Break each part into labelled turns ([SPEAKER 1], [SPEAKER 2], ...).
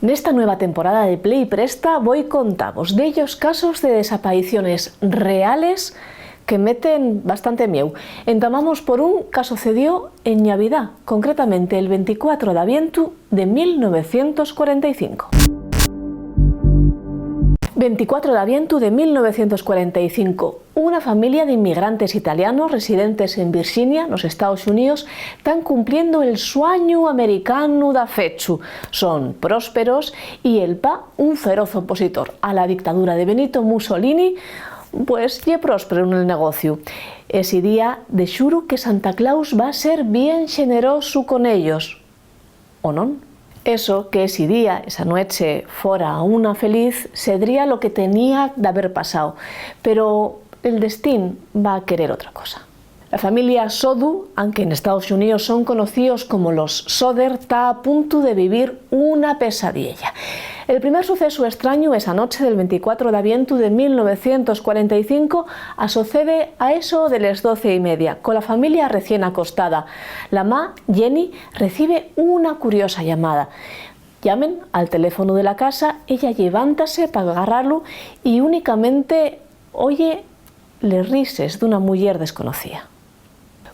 [SPEAKER 1] Nesta nueva temporada de Play Presta voy contamos de ellos casos de desapariciones reales que meten bastante mieu. Entamamos por un que sucedió en Navidad, concretamente el 24 de Avientu de 1945. 24 de Avientu de 1945, una familia de inmigrantes italianos residentes en Virginia, los Estados Unidos, están cumpliendo el sueño americano da fechu. Son prósperos y el pa, un feroz opositor a la dictadura de Benito Mussolini, pues ye próspero en el negocio. Ese día de xuro que Santa Claus va a ser bien generoso con ellos, ¿o no? Eso que ese día, esa noche, fora una feliz, sería lo que tenía de haber pasado, pero el destino va a querer otra cosa. La familia Sodu, aunque en Estados Unidos son conocidos como los Soder, está a punto de vivir una pesadilla. El primer suceso extraño esa noche del 24 de Avientu de 1945 sucede a eso de las 12:30, con la familia recién acostada. La ma, Jenny, recibe una curiosa llamada. Llamen al teléfono de la casa, ella levántase para agarrarlo y únicamente oye les rises de una mujer desconocida.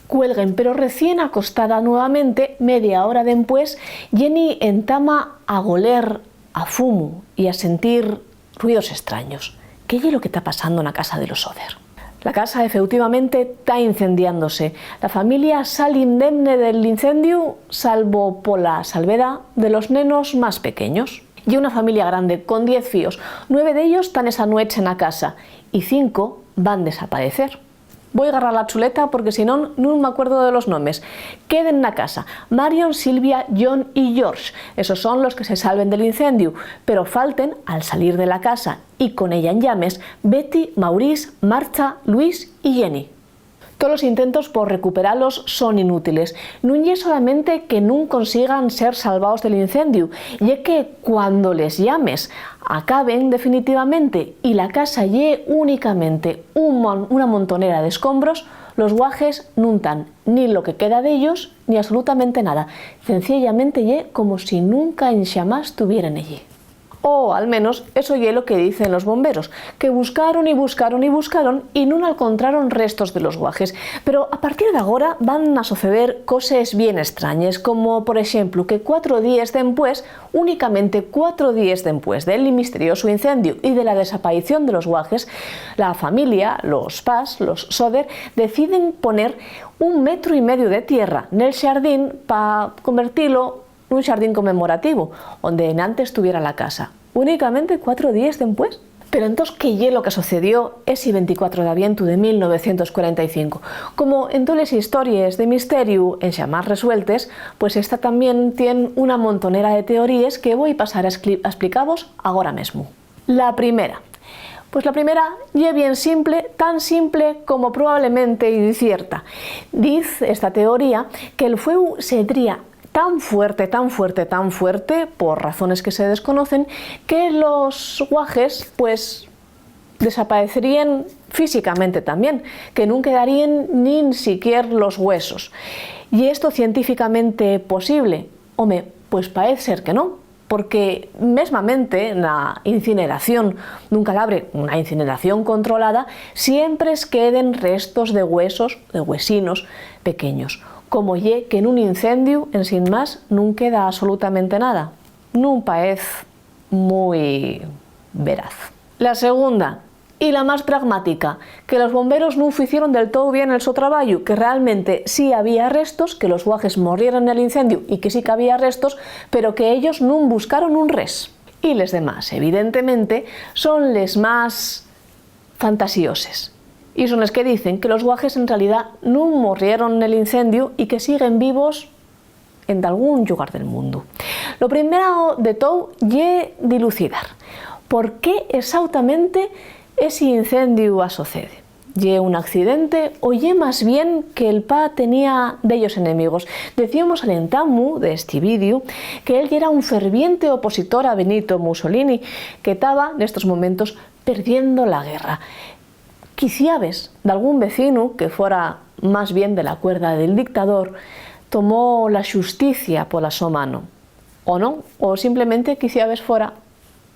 [SPEAKER 1] Cuelguen, pero recién acostada nuevamente, media hora después, Jenny entama a goler a fumo y a sentir ruidos extraños. ¿Qué es lo que está pasando en la casa de los Soder? La casa efectivamente está incendiándose. La familia sale indemne del incendio, salvo por la salvedad de los nenos más pequeños. Y una familia grande con 10 fíos, 9 de ellos están esa noche en la casa y 5 van a desaparecer. Voy a agarrar la chuleta porque si no, no me acuerdo de los nombres. Queden en la casa. Marion, Silvia, John y George. Esos son los que se salven del incendio. Pero falten, al salir de la casa y con ella en llames, Betty, Maurice, Marta, Luis y Jenny. Todos los intentos por recuperarlos son inútiles. No es solamente que no consigan ser salvados del incendio, y es que cuando les llames acaben definitivamente y la casa lle únicamente una montonera de escombros, los guajes no tan ni lo que queda de ellos ni absolutamente nada. Sencillamente lle como si nunca en jamás estuvieran allí. O al menos eso es lo que dicen los bomberos, que buscaron y buscaron y buscaron y no encontraron restos de los guajes. Pero a partir de ahora van a suceder cosas bien extrañas, como por ejemplo que 4 días después, únicamente 4 días después del misterioso incendio y de la desaparición de los guajes, la familia, los pas, los Soder, deciden poner 1,5 metros de tierra en el jardín para convertirlo un jardín conmemorativo, donde antes estuviera la casa. Únicamente 4 días después. Pero entonces, ¿qué es lo que sucedió ese 24 de Avientu de 1945? Como en todas las historias de misterio en jamás resueltes, pues esta también tiene una montonera de teorías que voy a pasar a explicaros ahora mismo. La primera. Pues la primera es bien simple, tan simple como probablemente incierta. Dice esta teoría que el fuego sería tan fuerte, por razones que se desconocen, que los guajes pues desaparecerían físicamente también, que no quedarían ni siquiera los huesos. ¿Y esto científicamente posible? Home, pues parece ser que no, porque mesmamente la incineración d'un cadáver, una incineración controlada, siempre queden restos de huesos, de huesinos pequeños. Como ye que en un incendio, en sin más, no queda absolutamente nada. No parece muy veraz. La segunda, y la más pragmática, que los bomberos no hicieron del todo bien el su trabajo, que realmente sí había restos, que los guajes morrieron en el incendio y que sí que había restos, pero que ellos no buscaron un res. Y les demás, evidentemente, son les más fantasioses. Y son los que dicen que los guajes en realidad no murieron en el incendio y que siguen vivos en algún lugar del mundo. Lo primero de todo es dilucidar por qué exactamente ese incendio sucede. ¿Ye un accidente o ye más bien que el pa tenía de ellos enemigos? Decíamos al entamu de este vídeo que él era un ferviente opositor a Benito Mussolini, que estaba en estos momentos perdiendo la guerra. Quiciabes de algún vecino que fuera más bien de la cuerda del dictador, tomó la justicia por la su mano. o no, o simplemente quizá ves fuera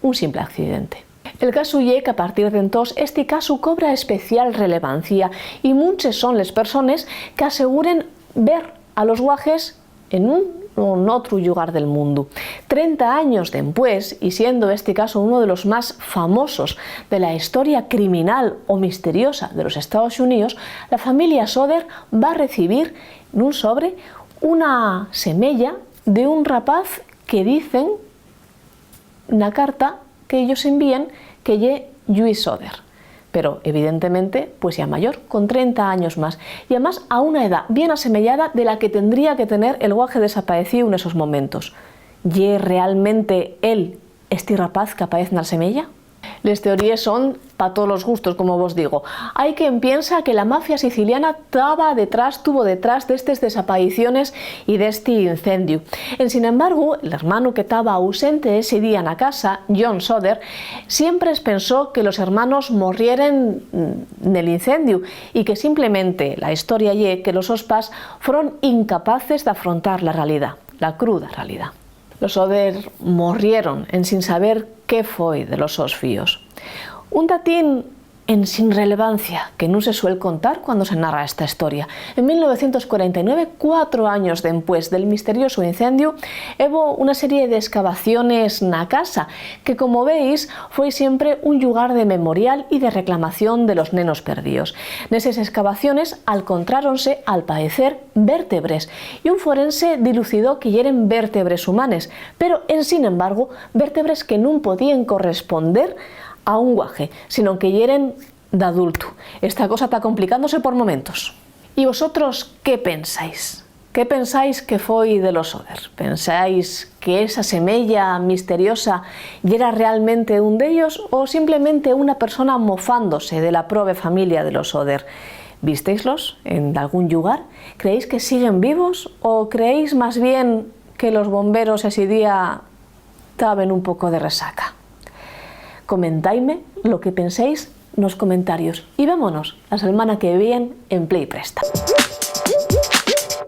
[SPEAKER 1] un simple accidente. El caso ye que a partir d'entós este caso cobra especial relevancia y muchas son las personas que aseguren ver a los guajes en un o en otro lugar del mundo. 30 años después, y siendo este caso uno de los más famosos de la historia criminal o misteriosa de los Estados Unidos, la familia Soder va a recibir en un sobre una semella de un rapaz que dicen una carta que ellos envían que ye Lluís Soder, pero evidentemente pues ya mayor, con 30 años más, y además a una edad bien asemejada de la que tendría que tener el guaje desaparecido en esos momentos. ¿Ye realmente él, este rapaz que aparece en la semella? Las teorías son para todos los gustos, como vos digo. Hay quien piensa que la mafia siciliana tuvo detrás de estas desapariciones y de este incendio. Sin embargo, el hermano que estaba ausente ese día en la casa, John Soder, siempre pensó que los hermanos morrieran en el incendio y que simplemente la historia ye que los ospas fueron incapaces de afrontar la realidad, la cruda realidad. Los Soder morrieron sin saber qué fue de los sos fíos. Un datín sin relevancia que no se suele contar cuando se narra esta historia. En 1949, 4 años después del misterioso incendio, hubo una serie de excavaciones en la casa que, como veis, fue siempre un lugar de memorial y de reclamación de los nenos perdidos. En esas excavaciones encontráronse, al parecer, vértebres y un forense dilucidó que eran vértebres humanes, pero sin embargo, vértebres que no podían corresponder a un guaje, sino que hieren de adulto. Esta cosa está complicándose por momentos. ¿Y vosotros qué pensáis? ¿Qué pensáis que fue de los Soder? ¿Pensáis que esa semella misteriosa era realmente un de ellos o simplemente una persona mofándose de la prove familia de los Soder? ¿Visteislos en algún lugar? ¿Creéis que siguen vivos o creéis más bien que los bomberos ese día estaban un poco de resaca? Comentadme lo que penséis en los comentarios y vámonos la semana que viene en Play Presta.